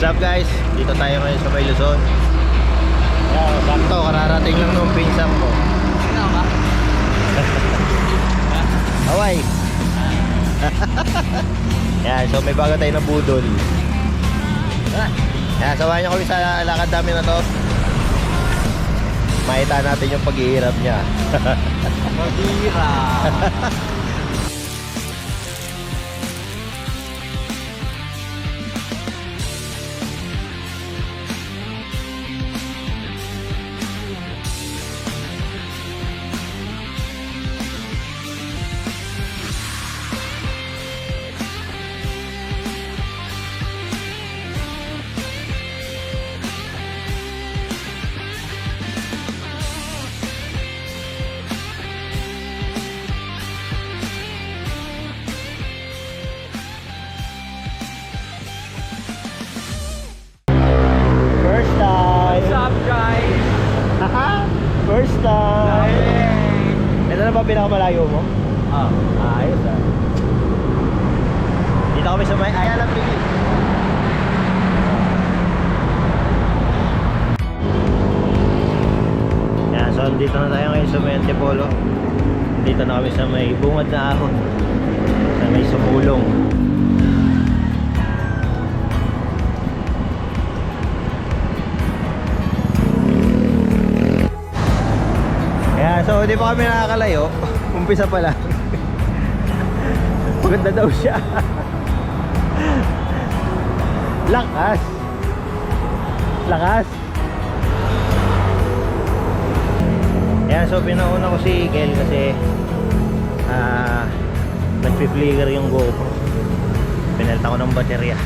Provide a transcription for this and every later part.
up guys? Dito tayo ngayon sa May Luzon. Yan, sakto, kararating lang nung pinsan ko. Ano ba? Hawaii. Yan, so may bago tayo na budol. Yan, sawahan niyo kami sa lakad namin na to. Makita natin yung paghihirap niya. Maghihirap. First time. What's up guys? Haha, first time. Ito na ba pinakamalayo mo? Ayos ah. Dito kami sa may Ayala Pili. Yan, so dito na tayo ngayon sa may Antipolo. Dito na kami sa may bungad na ahon. Sa may sumulong. Yan, so hindi pa kami nakakalayo. Umpisa pa lang. Maganda daw siya. Lakas. Lakas. Yan, so pinauna ko si Kel kasi nagpi-flicker yung GoPro. Pinalta ko ng baterya.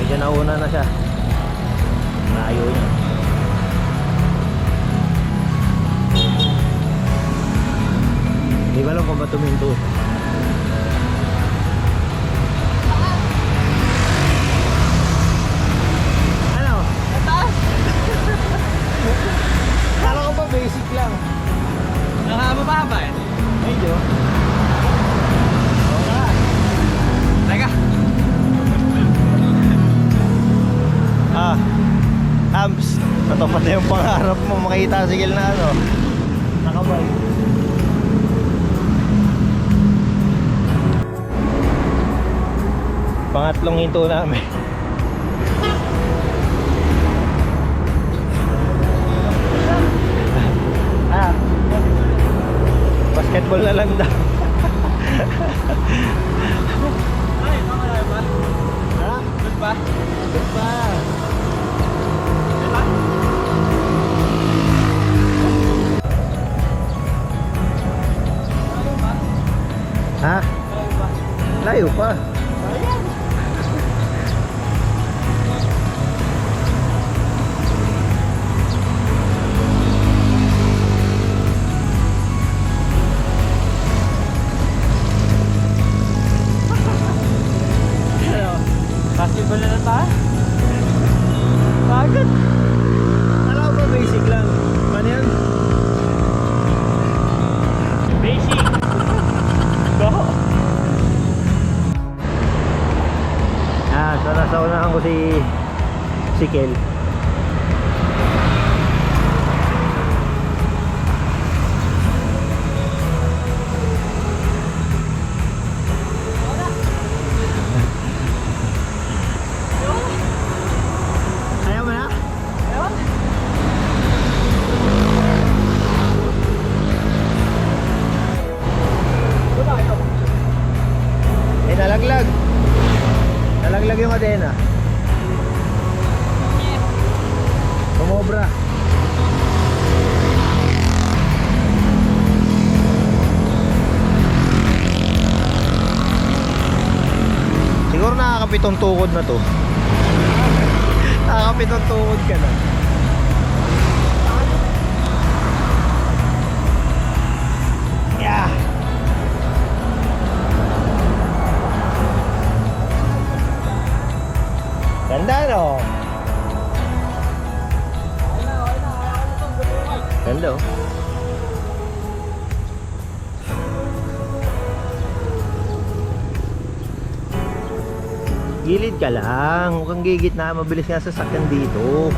Medyo nauna na siya. Layo niya. Hindi ko alam kung ba tuminto. Ano? Mataas? Kala ko ba basic lang? Mababa eh. Medyo. Oo nga. Teka. Hams, natupad na yung pangarap mo makita sa sigil na ano, nakabay. Pangatlong hinto namin. Basketball na lang daw. Ay, mamalayo ba? Ha? Good ba? Good pa. Diba? Ha? Layo pa. Ayan. Basketball na tayo? Pagod. Alam ko ba basic lang? Ano yan? Basic. Go. So nasa unahan ko si Kel. Ayaw mo na? Ewan. Nalaglag. Nalaglag yung kadena. Sumobra. Siguro nakakapitong tukod na to. Nakakapitong tukod ka na. Yeah. Ganda no? Ganda oh. Gilid ka lang. Huwag kang gigitna. Mabilis nga sasakyan dito.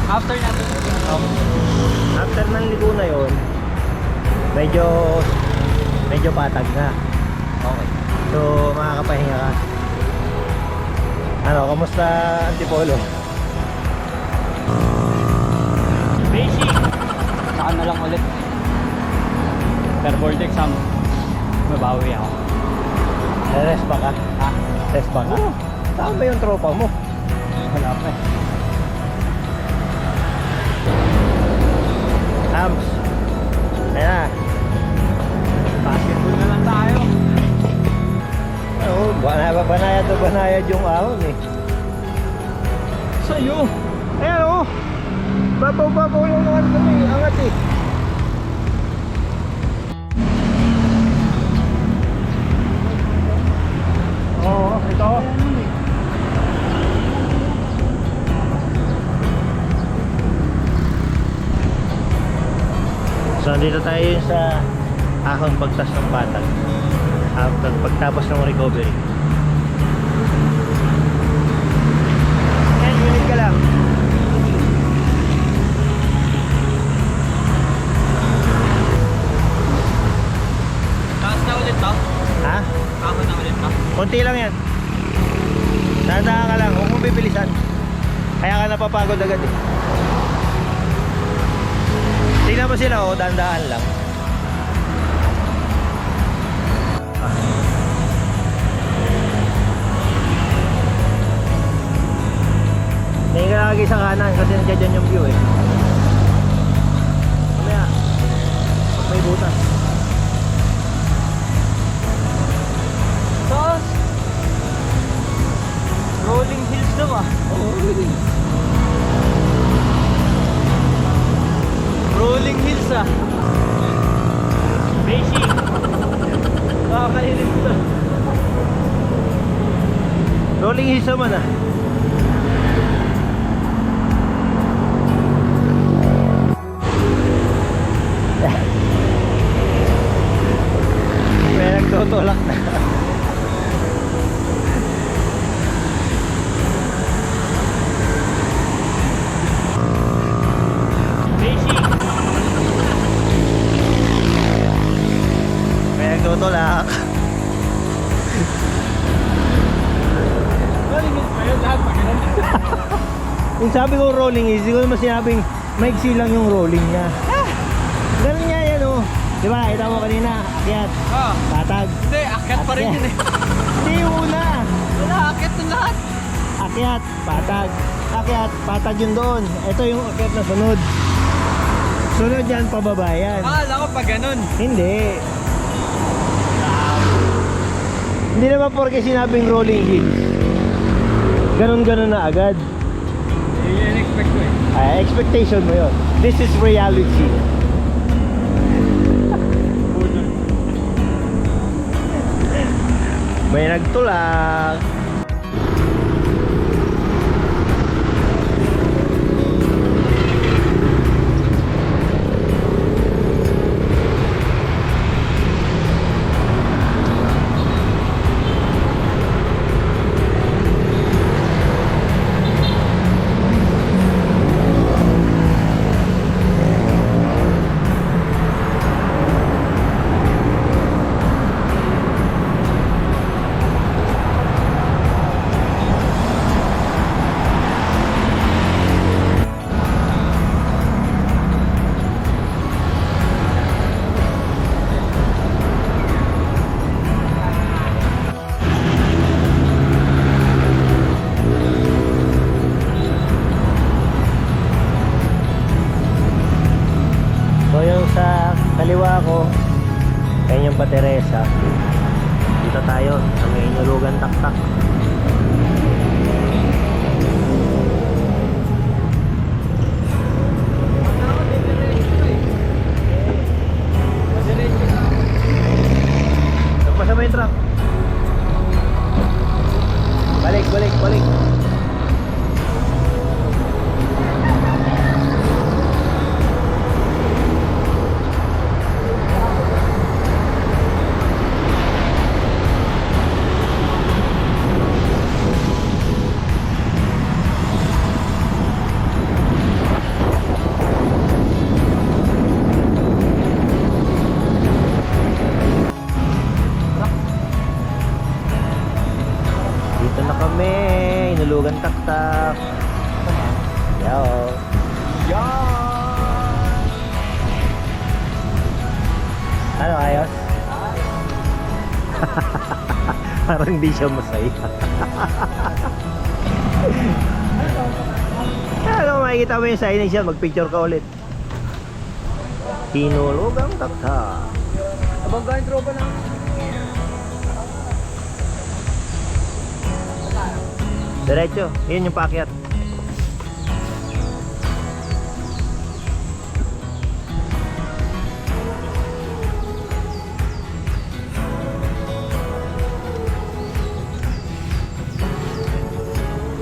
After natin. After ng liko na yon, medyo patag na. Okay. So, makakapahinga ka. Ano, kamusta Antipolo? Basic. Saka na lang ulit. Pero board exam, mabawi ako. Rest pa ka? Ha? Rest pa ka? Saan ba yung tropa mo? Wala pa eh. Hams. Ayan na. Basketball na lang tayo. Oo, banayad yung ahon eh. Sa'yo. Ayan o. Babaw yung ano kami, angat eh. Oo, ito. So, dito tayo sa ahon pagtas ng patag. After pagtapos ng recovery. Ayan, unit ka lang. Taas na ulit to? Ha? Ako na ulit to? Konti lang yan. Tandaan ka lang, huwag mong bibilisan. Kaya ka napapagod agad eh. Tingnan mo sila oh, dandaan lang. Tingin ka lagi sa kanan kasi nandiyan dyan yung view eh. Mamaya, pag may butas. Taas! Rolling hills na ba? Rolling hills ah. Basic. Nakakainit to. Rolling hills naman ah. May nagtutulak na. Basic. May nagtutulak. Rolling hills pa yun lahat pag ganun. Yung sabi ko rolling is, hindi ko naman sinabing maiksi lang yung rolling niya. Ganun niya yan oh. Diba, kita mo kanina, akyat, Ah, patag. hindi, akyat pa rin yun eh. Hindi yung una. Wala, akyat na lahat. Akyat, patag. Akyat, patag yun doon. Ito yung akyat na sunod. Sunod yan, pababa yan. Akala ko pa ganun. Hindi. Hindi naman porke sinabing rolling hills. Ganun-ganun na agad. Yun expect ko eh. Ay, expectation mo yun. This is reality. May nagtulak. So yung sa kaliwa ko, yan yung Pateresa. Dito tayo sa may Inulugan Taktak. Nagpasa may truck. Balik. parang di siya masaya. Kaya makikita mo yung signage yan, magpicture ka ulit. Hinulog ang takta. Abangga yung tropa na. Diretso, yun yung paakyat.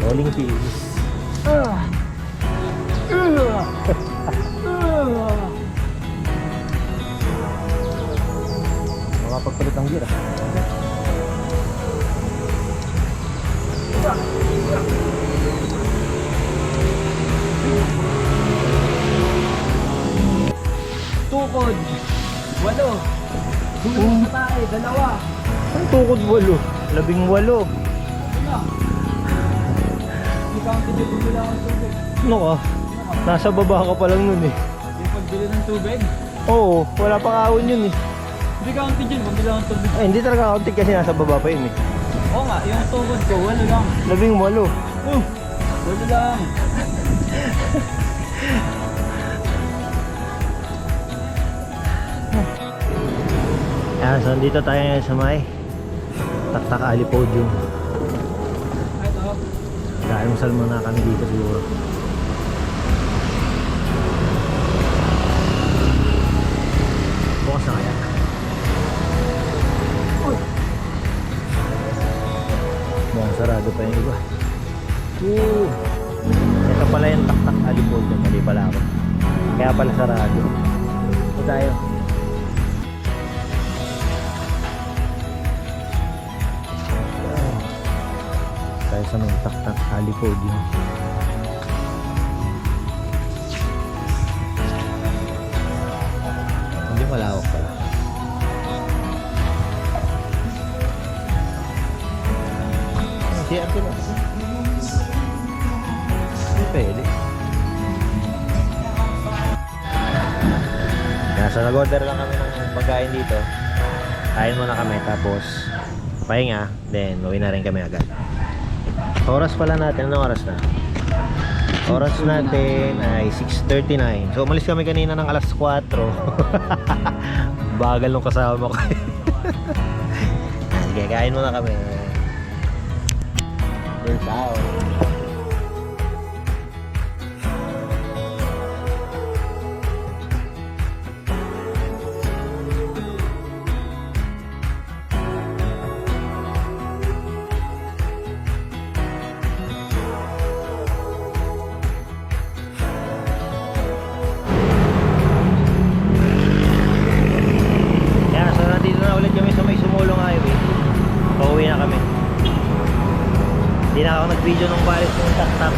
Rolling keys. Makapagpalit ang gear. Tukod. 8. Tulog sa tae, 2. Ang tukod 8. 18. Hindi ka ang tindi bumila ng tubig. Ano ka? Nasa baba ka pa lang nun eh. Yung pagbili ng tubig. Oo, wala pa kaon yun eh. Hindi ka ang tindi bumila ng tubig. Ay, hindi talaga kaunti kasi nasa baba pa yun eh. Oo nga, yung tukod ko, 8 lang. 18. 8 lang. Ayan, so dito tayo ngayon sa may Taktak Ali Podium. Ito. Dahil muna kami dito siguro. Bukas na kaya. Mukhang sarado pa yung iba. Ito pala yung Taktak Ali Podium. Mali pala ako. Kaya pala sarado. Ito tayo. Tayo sa may Taktak Ali Podium. Hindi malawak pala. Si Ate na. Hindi pwede. So nag-order lang kami ng pagkain dito. Kain muna kami tapos pahinga. Then uwi na rin kami agad. Oras pala natin, anong oras na? Oras natin ay 6:39. So umalis kami kanina ng alas 4. Bagal nung kasama ko. Sige, kain muna kami. Peace out. Hindi na ako nag-video nung balik ng Taktak.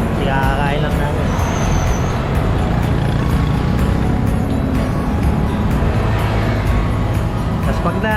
Hindi kakakain lang namin. Tapos pag na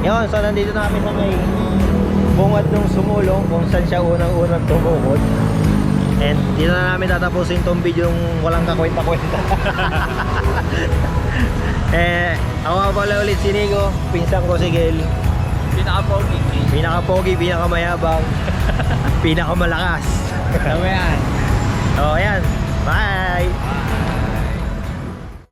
yun, so nandito na kami sa may bungad nung sumulong kung saan siya unang-unang tumukod. And dito na namin tatapusin tong video yung walang kakwenta-kwenta. Ako nga pala ulit si Nico, pinsan ko si Gel. Pinaka-pogi. Pinaka-pogi, pinaka-mayabang, pinaka-malakas. Tama yan. So ayan, bye!